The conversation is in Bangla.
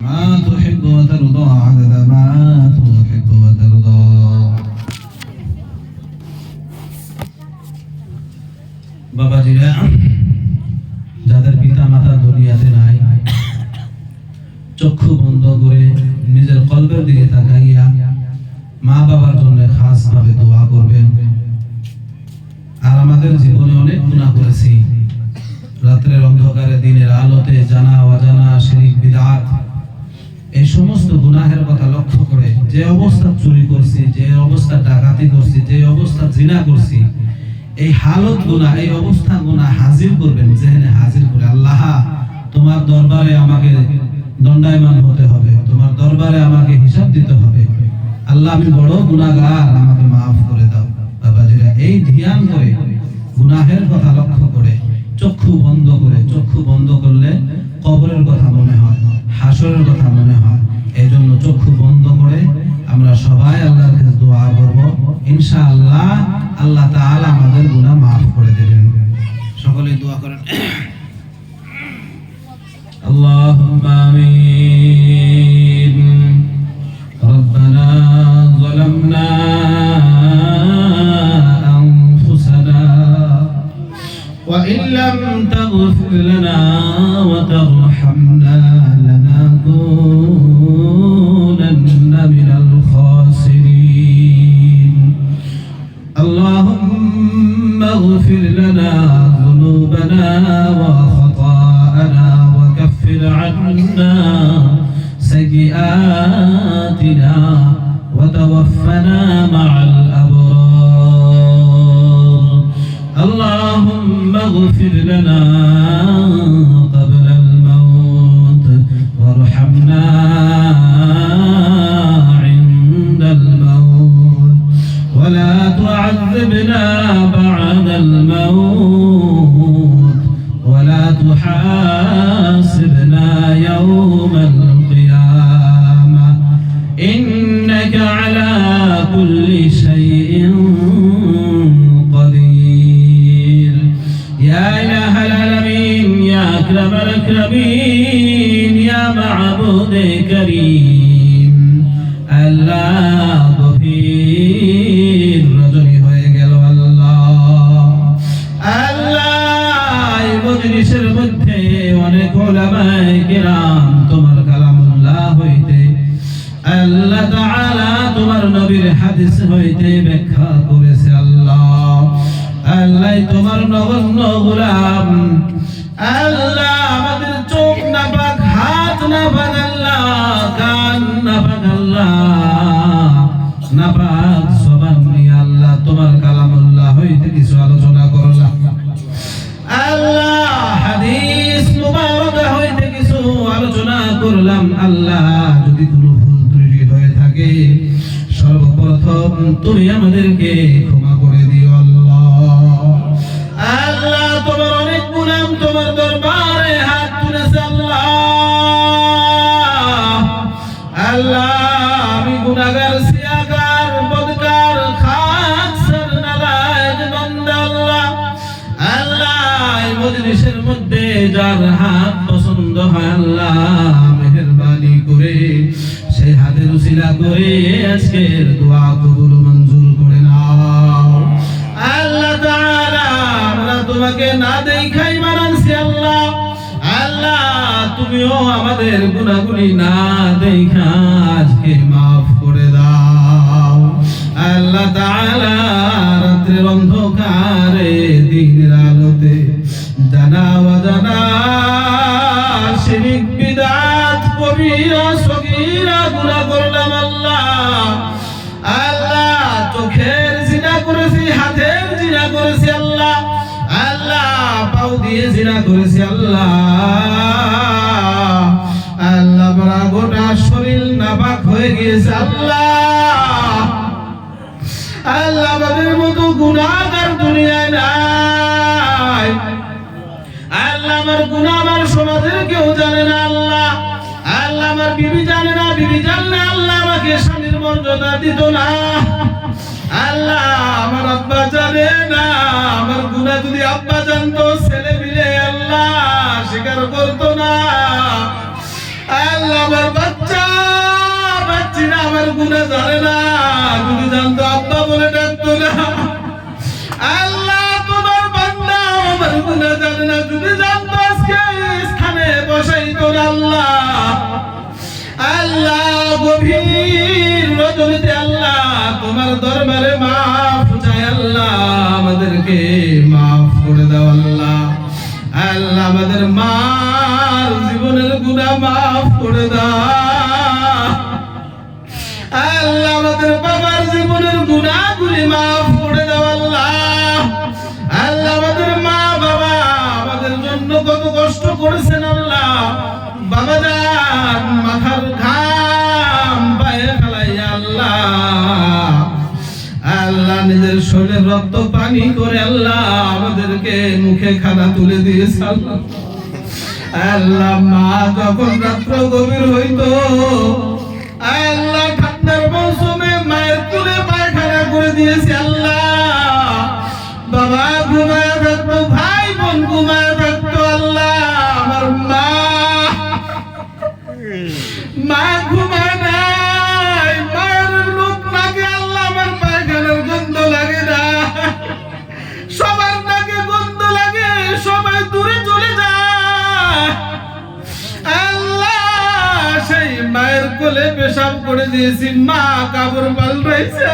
ما تحب وترضى عدد ما تحب وترضى বাবাজিরা, যাদের পিতা মাতা দুনিয়াতে নাই, চক্ষু বন্ধ করে নিজের কলবের দিকে তাকাইয়া মা বাবার জন্য খাস ভাবে দোয়া করবেন। আর আমাদের জীবনে অনেক গুনাহ করেছি, রাতের অন্ধকারে দিনের আলোতে জানা অজানা শিরক বিদআত, এই সমস্ত গুনাহের কথা লক্ষ্য করে যে অবস্থা চুরি করছি, যে অবস্থা ডাকাতি করছি, যে অবস্থা জিনা করছি, এই হালত গুনাহ, এই অবস্থা গুনাহ হাজির করবেন, যেখানে হাজির করে আল্লাহ তোমার দরবারে আমাকে দণ্ডায়মান হতে হবে, তোমার দরবারে আমাকে হিসাব দিতে হবে। আল্লাহ, আমি বড় গুনাহগার, আমাকে মাফ করে দাও। বাবাজিরা, এই ধ্যান করে গুনাহের কথা লক্ষ্য করে চক্ষু বন্ধ করে, চক্ষু বন্ধ করলে কবরের কথা মনে হয়, হাসরের কথা মনে হয়। এই জন্য চক্ষু বন্ধ করে আমরা সবাই আল্লাহর কাছে দোয়া করব, ইনশাআল্লাহ আল্লাহ তাআলা আমাদের গুনাহ মাফ করে দেবেন। সকলে দোয়া করেন। আল্লাহুম্মা আমিন। রব্বানা যালামনা আনফুসানা ওয়া ইন লাম তাগফির লানা ওয়া তারহামনা লানাকুনান্না মিনাল খাসিরিন। আল্লাহুম্মা اغفر لنا ذنوبنا وخطاءنا وكفر عنا سيئاتنا وتوفنا مع الأبرار. اللهم اغفر لنا قبل الموت وارحمنا عند الموت ولا تعذبنا بعد الموت ولا تحاسبنا يوم القيامة إنك على كل شيء قدير. يا إله العالمين، يا أكرم الأكرمين، يا معبود كريم. الله গভীর রজনী হয়ে গেল, আল্লাহ এই মজলিসের মধ্যে অনেক উলামায়ে কিরাম তোমার কালামুল্লাহ হইতে, আল্লাহ তাআলা তোমার নবীর হাদিস হইতে ব্যাখ্যা করেছে। আল্লাহ, আল্লাহ তোমার নগণ্য গোলাম, আল্লাহ আমাদের চোখ না পাক, হাত না পাক, আল্লাহ কান না পাক, আল্লাহ না পাক জবান নিয়ে আল্লাহ তোমার কালামুল্লাহ হইতে কিছু আলোচনা করলাম। আল্লাহ হাদিস মুবারক হইতে কিছু আলোচনা করলাম। আল্লাহ, যদি কোনো ভুল ত্রুটি হয়ে থাকে সর্বপ্রথম তুমি আমাদেরকে ক্ষমা করে দিও। আল্লাহ, তোমার অনেক গুনাহ তোমার দরবারে হাত তুলেছে। আল্লাহ আমি গুনাহগার, সিয়াগার, বদকার, খাসর, নালায়েক বান্দা। আল্লাহ এই মজলিসের মধ্যে যার হাত পছন্দ হয়, আল্লাহ মেহেরবানি করে সেই হাতের উসিলা করে আজকের দোয়া কবুল মঞ্জুর করে নাও। আল্লাহ তাআলা, আমরা তোমাকে না দেখাই মানানছি। আল্লাহ, আল্লাহ তুমিও আমাদের গুনাহগুলি না দেখা আজকে মাফ করে দাও। আল্লাহ তাআলা রাতের অন্ধকারে দিনের আলোতে জানা অজানা শিরক বিদআত কবিরা সগীরা গুনাহ করলাম। আল্লাহ, আল্লাহ চোখের জিনা করেছি, হাতের জিনা করেছি। আল্লাহ, আল্লাহ পাও দিয়ে জিনা করেছি। আল্লাহ, আল্লাহ বড় গোটা শরীর নাপাক হয়ে গিয়েছে। আল্লাহ, আল্লাহ আমাদের মতো গুনাহগার দুনিয়ায় নাই। আল্লাহ আমার গুনাহ আমার সমাজের কেউ জানে না। আল্লাহ, আল্লাহ আমার বিবি জানে না, বিবি জানলে আল্লাহ আমাকে স্বামীর মর্যাদা দিত না। আল্লাহ আমার আব্বা জানে না, আমার গুনাহ যদি আব্বা জানতো ছেলে মিলে আল্লাহ স্বীকার করতো না। আল্লাহ আমার বাচ্চিরা আমার গুনাহ জানে না, যদি জানতো আব্বা বলে ডাকতো না। আল্লাহ তোমার বান্দা আমার গুনাহ জানে না, যদি জানতো আজকে এই স্থানে বসাইতো না। আল্লাহ গভীর রজনীতে আল্লাহ তোমার দরবারে মাফ চাই। আল্লাহ আমাদেরকে মাফ করে দাও। আল্লাহ আমাদের মার জীবনের গুনাহ মাফ করে দাও। আল্লাহ আমাদের বাবার জীবনের গুনাহগুলি মাফ করে দাও। আল্লাহ আমাদের মা বাবা আমাদের জন্য কত কষ্ট করেছেন। আল্লাহ বাবা যান মাথার ঘাম পায়ে ফেলাইয়া আল্লাহ নিজের শরীরে রক্ত পানি করে আল্লাহ আমাদেরকে মুখে খানা তুলে দিয়েছে। আল্লাহ মা যখন রাত্র গভীর হইতো আল্লাহ ঠান্ডার মৌসুমে মায়ের কোলে পায়খানা করে দিয়েছে। আল্লাহ বাবা ঘুমায় থাকতো, ভাই বোন ঘুমায় থাকতো। আল্লাহ আমার মা ঘুমায় নাই, মায়ের লোক নাকে আল্লাহ আমার পায়খানার গন্ধ লাগে না, সবার নাকে গন্ধ লাগে, সবাই দূরে চলে যায়। আল্লাহ সেই মায়ের কোলে পেশাব করে দিয়েছি, মা কাপড় পাল্টাইছে।